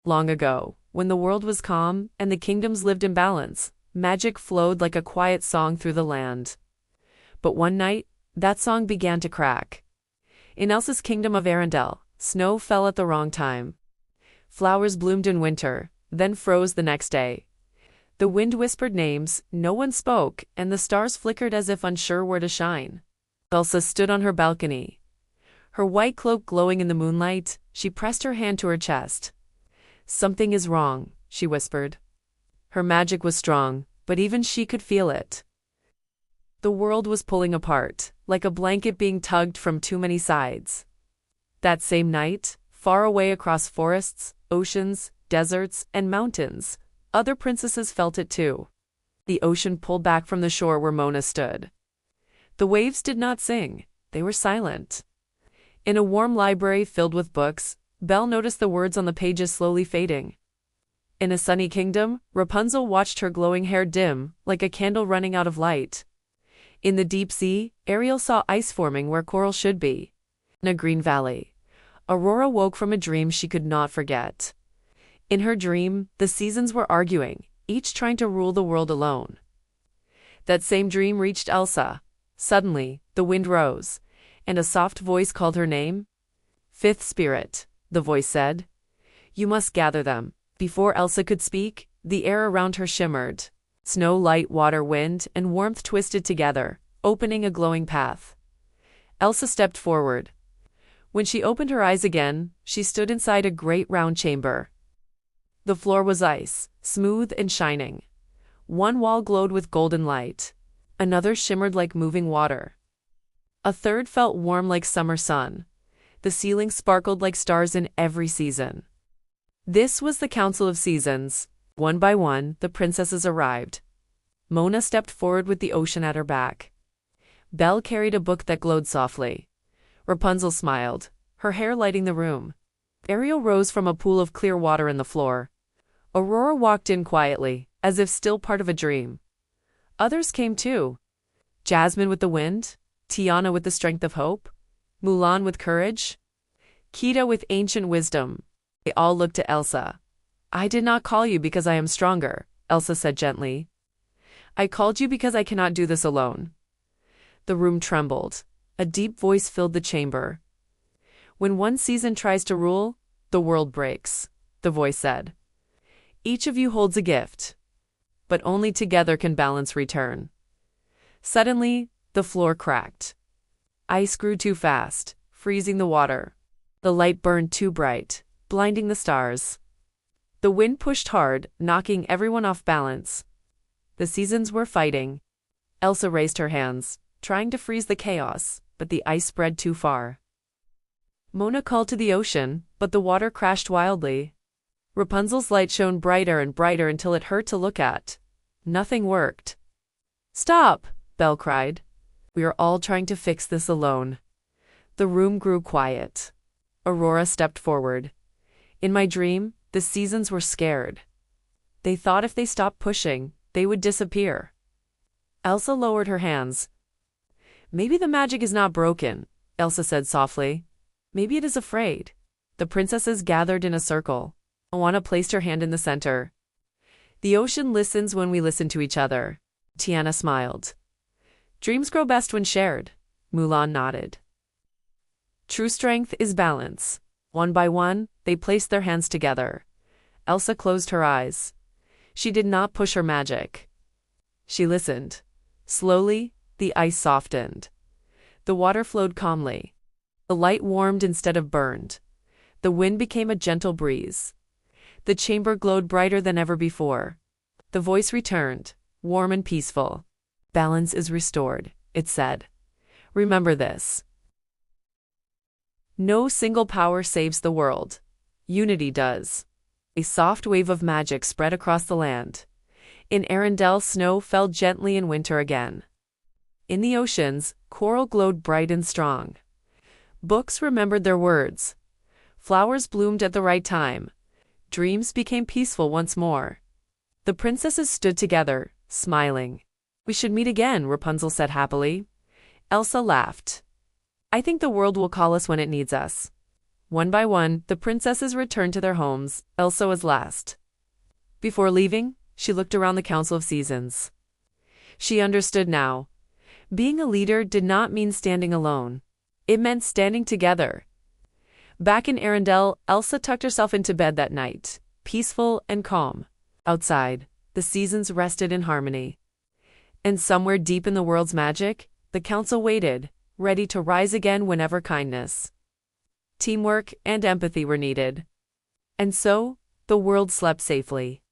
Long ago, when the world was calm and the kingdoms lived in balance, magic flowed like a quiet song through the land. But one night, that song began to crack. In Elsa's kingdom of Arendelle, snow fell at the wrong time. Flowers bloomed in winter, then froze the next day. The wind whispered names, no one spoke, and the stars flickered as if unsure where to shine. Elsa stood on her balcony. Her white cloak glowing in the moonlight, she pressed her hand to her chest. "Something is wrong," she whispered. Her magic was strong, but even she could feel it. The world was pulling apart, like a blanket being tugged from too many sides. That same night, far away across forests, oceans, deserts, and mountains, other princesses felt it too. The ocean pulled back from the shore where Moana stood. The waves did not sing, they were silent. In a warm library filled with books, Belle noticed the words on the pages slowly fading. In a sunny kingdom, Rapunzel watched her glowing hair dim, like a candle running out of light. In the deep sea, Ariel saw ice forming where coral should be. In a green valley, Aurora woke from a dream she could not forget. In her dream, the seasons were arguing, each trying to rule the world alone. That same dream reached Elsa. Suddenly, the wind rose, and a soft voice called her name. "Fifth spirit," the voice said. "You must gather them." Before Elsa could speak, the air around her shimmered. Snow, light, water, wind, and warmth twisted together, opening a glowing path. Elsa stepped forward. When she opened her eyes again, she stood inside a great round chamber. The floor was ice, smooth and shining. One wall glowed with golden light. Another shimmered like moving water. A third felt warm like summer sun. The ceiling sparkled like stars in every season. This was the Council of Seasons. One by one, the princesses arrived. Moana stepped forward with the ocean at her back. Belle carried a book that glowed softly. Rapunzel smiled, her hair lighting the room. Ariel rose from a pool of clear water in the floor. Aurora walked in quietly, as if still part of a dream. Others came too. Jasmine with the wind, Tiana with the strength of hope, Mulan with courage, Kita with ancient wisdom. They all looked to Elsa. "I did not call you because I am stronger," Elsa said gently. "I called you because I cannot do this alone." The room trembled. A deep voice filled the chamber. "When one season tries to rule, the world breaks," the voice said. "Each of you holds a gift, but only together can balance return." Suddenly, the floor cracked. Ice grew too fast, freezing the water. The light burned too bright, blinding the stars. The wind pushed hard, knocking everyone off balance. The seasons were fighting. Elsa raised her hands, trying to freeze the chaos, but the ice spread too far. Moana called to the ocean, but the water crashed wildly. Rapunzel's light shone brighter and brighter until it hurt to look at. Nothing worked. "Stop!" Belle cried. "We are all trying to fix this alone." The room grew quiet. Aurora stepped forward. "In my dream, the seasons were scared. They thought if they stopped pushing, they would disappear." Elsa lowered her hands. "Maybe the magic is not broken," Elsa said softly. "Maybe it is afraid." The princesses gathered in a circle. Moana placed her hand in the center. "The ocean listens when we listen to each other." Tiana smiled. "Dreams grow best when shared." Mulan nodded. "True strength is balance." One by one, they placed their hands together. Elsa closed her eyes. She did not push her magic. She listened. Slowly, the ice softened. The water flowed calmly. The light warmed instead of burned. The wind became a gentle breeze. The chamber glowed brighter than ever before. The voice returned, warm and peaceful. "Balance is restored," it said. "Remember this. No single power saves the world. Unity does." A soft wave of magic spread across the land. In Arendelle, snow fell gently in winter again. In the oceans, coral glowed bright and strong. Books remembered their words. Flowers bloomed at the right time. Dreams became peaceful once more. The princesses stood together, smiling. "We should meet again," Rapunzel said happily. Elsa laughed. "I think the world will call us when it needs us." One by one, the princesses returned to their homes. Elsa was last. Before leaving, she looked around the Council of Seasons. She understood now. Being a leader did not mean standing alone. It meant standing together. Back in Arendelle, Elsa tucked herself into bed that night, peaceful and calm. Outside, the seasons rested in harmony. And somewhere deep in the world's magic, the council waited, ready to rise again whenever kindness, teamwork, and empathy were needed. And so, the world slept safely.